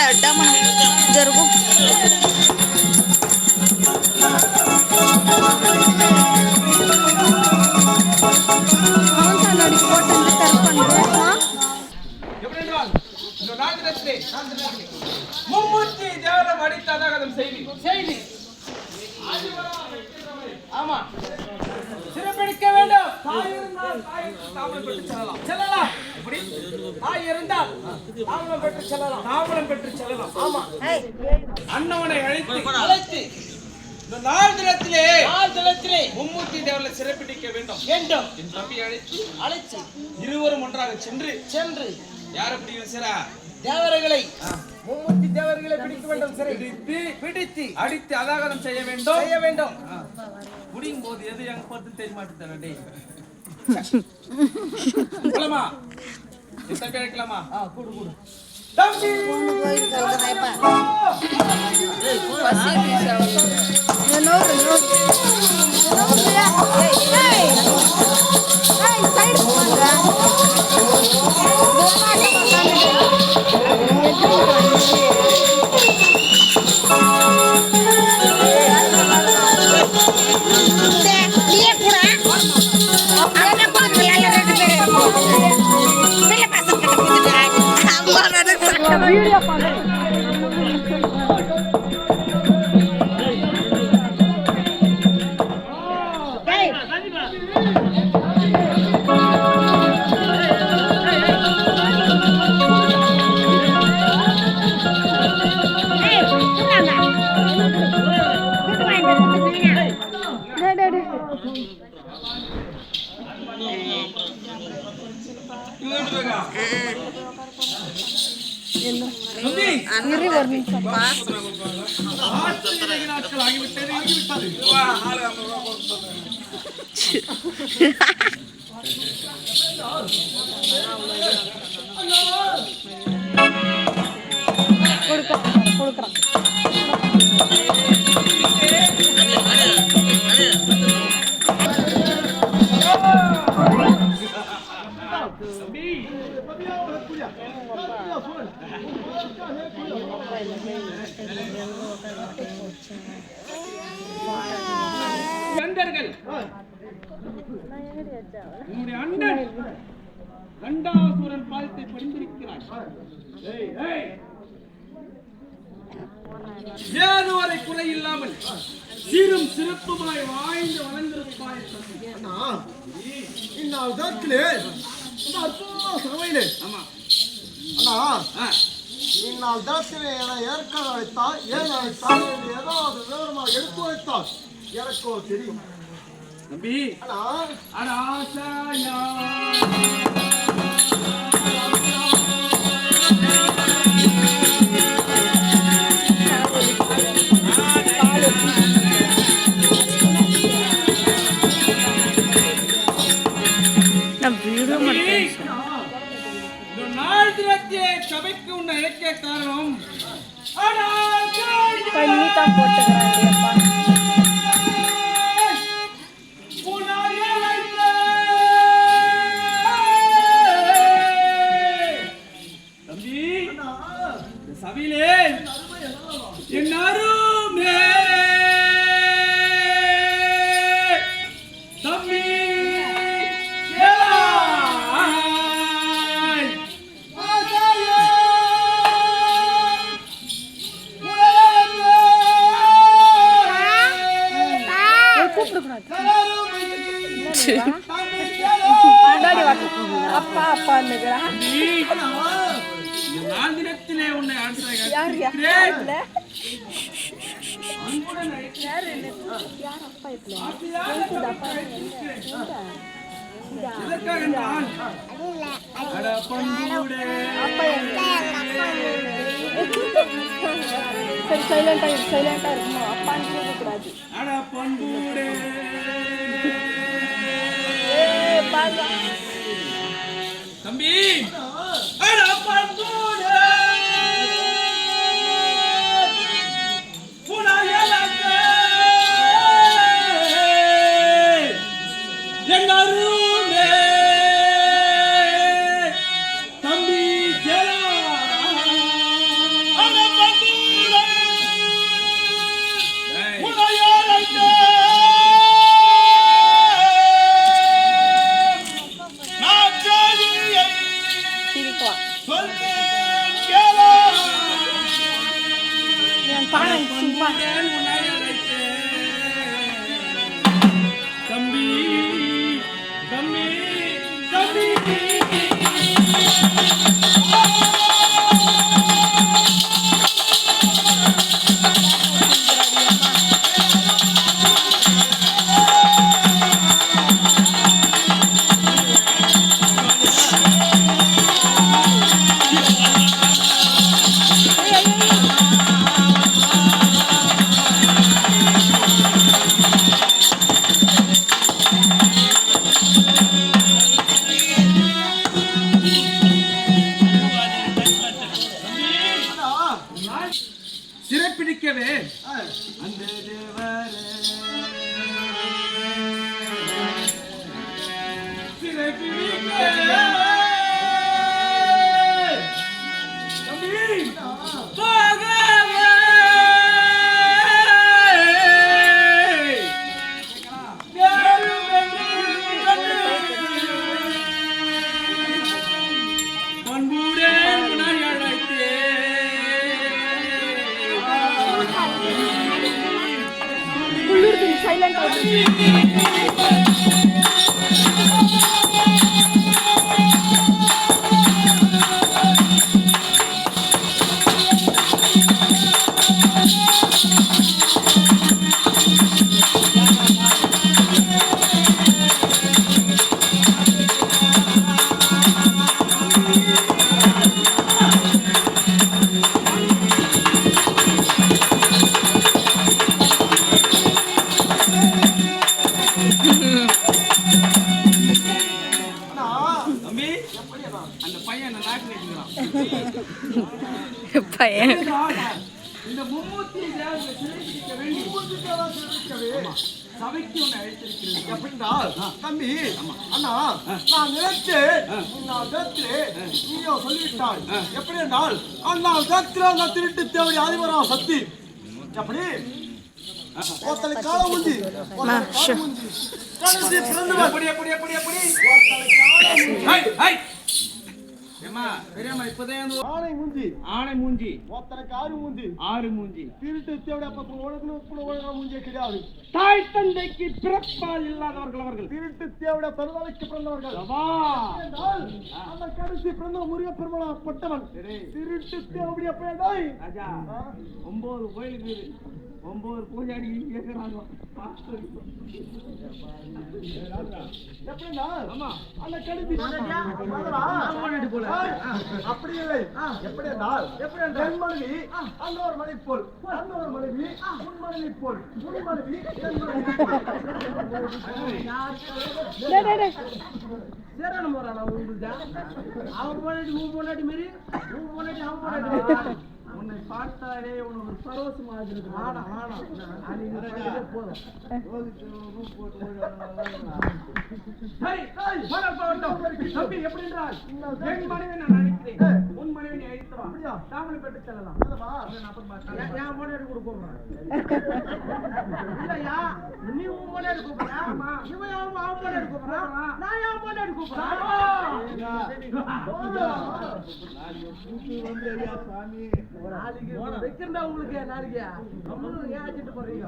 అడ్డా మనం జరుగు மும்மூர்த்தி தேவரம் அடித்ததாகதம் செய்தி ஆமா சிறப்பிடிக்க வேண்டும். தாம்பலம் பெற்று செல்லலாம். எப்படி தாய் இருந்தால் தாம்பலம் பெற்று செல்லலாம். ஆமா அண்ணவனை அழைத்து இந்த நாள் தினத்திலே மும்மூர்த்தி தேவரை சிறப்பிடிக்க வேண்டும். என் தம்பி அழைத்து இருவரும் ஒன்றாக சென்று யாரை பிடிக்கிறா தேவர்களை மும்மூர்த்தி தேவர்களை பிடிக்க வேண்டும். சிறை பிடித்து அடித்து அதாகதம் செய்ய வேண்டும். குடியும் போது எது எங்க பார்த்து தெரிய மாட்டேன். தம்பி அழைக்கலாமா? கூடு தம்பி வீடியோ பண்ணுறேன். உன்னுடைய அண்ணன் கண்டாசுரன் பாதத்தை பணிந்திருக்கிறார். ஏதுவரை குறை இல்லாமல் சீரும் சிறப்புமாய் வாழ்ந்து வளர்ந்திருப்பாய். இந்நாள் தினத்திலே என ஏற்க அழைத்தால் ஏன் அழைத்தால் ஏதாவது விவரமாக எடுத்து வைத்தால் எனக்கோ தெரியும். தம்பி சபைக்கு உன்னை அழைக்க காரணம் பண்ணித்தான் போட்டுக்கிறாங்க. தம்பி சபையிலே எல்லாருமே தம்பி தினத்திலே உன்னை சைலண்டா இருக்கணும். அப்பான்னு கேட்கக்கூடாது. தம்பி தம்பி சொல்வேன் கேளோ. என் பாடம் சும்மா முன்னாடி அழைத்தேன். தம்பி தம்பி தம்பி சிறைப்பிடிக்கவே அந்த தேவரே சிறைப்பிடிக்கவே தம்பி போகவே பண்புடன் முன்னாடி அழைத்தேன். உள்ளூர் சைலண்ட் ஆகுது. தம்பி அந்த பையன் என்ன நாக்கு நிற்கிறான். பையன் இந்த மும்மூர்த்தி தேவர்களை சிறைப்பிடிக்க வேண்டி சபைக்கு உன்னை அழைத்திருக்கிறேன். எப்படின்னா தம்பி அண்ணா நான் நினைச்சு நான் நேற்று நீயோ சொல்லிவிட்டாய். எப்படி என்றால் அண்ணா நேற்று அந்த திருட்டு தேவடி அதிபரா சக்தி எப்படி ஒருத்தனை கால முந்தி கடைசி பிறந்தவன் எப்படி எப்படி எப்படி எப்படி ஒருத்தனை கால முந்தி ஏமா பெரியம்மா இப்பதான் வந்து ஆணை முந்தி ஆணை மூஞ்சி ஒருத்தனுக்கு ஆறு முந்தி ஆறு மூஞ்சி திருட்டு தேவடி அப்ப உனக்கு ஒழுங்கா முந்தியே கிடையாது. தாய் தந்தைக்கு பிறப்பால் இல்லாதவர்கள் அவர்கள். திருட்டு தேவட பெருநாளைக்கு பிறந்தவர்கள் சபா. என்றால் அந்த கடைசி பிறந்த முருக பெருமாளப்பட்டவன் திருட்டு தேவடி அப்படி ராஜா 9 கோயிலுக்கு 9 பூஜாரி கேட்கிறாங்க. எப்படின்னா ஆமா அந்த கடைசி அப்படி இல்லை. எப்படி என்றால் என் மனைவி அந்த ஒரு மனைவி போல் அந்த ஒரு மனைவி உன் மனைவி போல் உன் மனைவி என் மனைவி சேரணும் போறான் உங்களுக்கு அவன் முன்னாடி உன் முன்னாடி மாரி உன் முன்னாடி அவன் முன்னாடி உன்னை பார்த்தாலே உனக்கு பரவசமா இருக்கு. போதும் தம்பி எப்படி என்றால் என் மனைவி நான் அழைக்கிறேன். உன் மனைவி நீ அழைத்தவா தாமரை பெற்று செல்லலாம். என் முன்னாடி கூட கூப்பிடுறான் இல்லையா நீ உன் முன்னாடி கூப்பிடுறா இவன் அவன் முன்னாடி கூப்பிடுறான் நான் என் முன்னாடி கூப்பிடுறான். நாளைக்கு வைக்கிறா உங்களுக்கு நாளைக்கு ஏன் ஆச்சிட்டு போறீங்க?